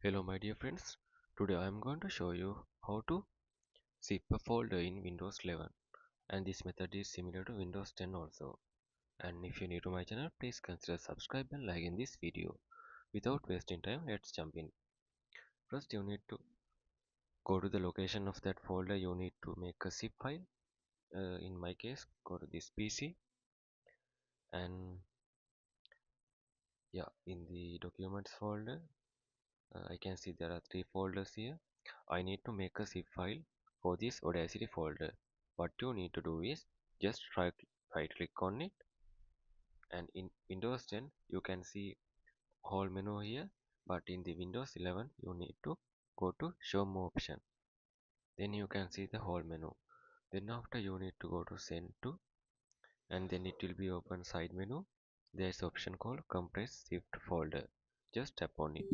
Hello my dear friends, today I am going to show you how to zip a folder in Windows 11, and this method is similar to Windows 10 also. And if you're new to my channel, please consider subscribe and like in this video. Without wasting time, let's jump in. First you need to go to the location of that folder. You need to make a zip file. In my case, go to this PC, and yeah, in the documents folder, I can see there are three folders here. I need to make a zip file for this Audacity folder. What you need to do is just right click on it, and in Windows 10 you can see whole menu here, but in the Windows 11 you need to go to show more option. Then you can see the whole menu. Then after you need to go to send to, and then it will be open side menu. There's option called compress zip folder. Just tap on it.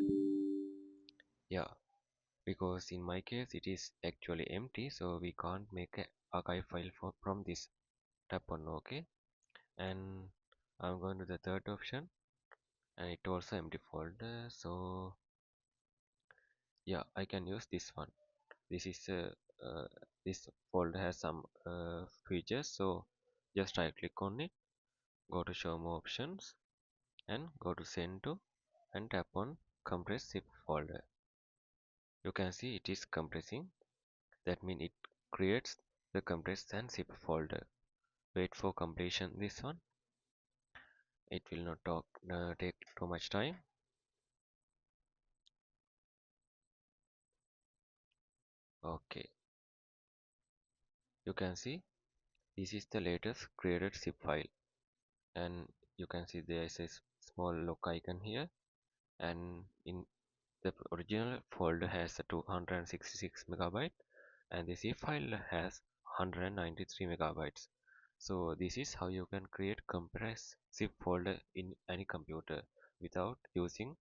Yeah, because in my case it is actually empty, so we can't make a archive file from this. Tap on OK, and I'm going to the third option, and it also empty folder, so yeah, I can use this one. This is uh, this folder has some features, so just right click on it, go to show more options, and go to send to, and tap on compress zip folder. You can see it is compressing. That means it creates the compressed and zip folder. Wait for completion this one. It will not take too much time. Okay, you can see this is the latest created zip file, and you can see there is a small lock icon here, and in the original folder has a 266 megabyte, and the zip file has 193 megabytes. So this is how you can create compressed zip folder in any computer without using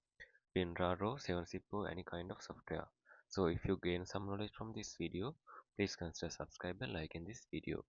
WinRAR or 7-zip or any kind of software. So if you gain some knowledge from this video, please consider subscribe and like in this video.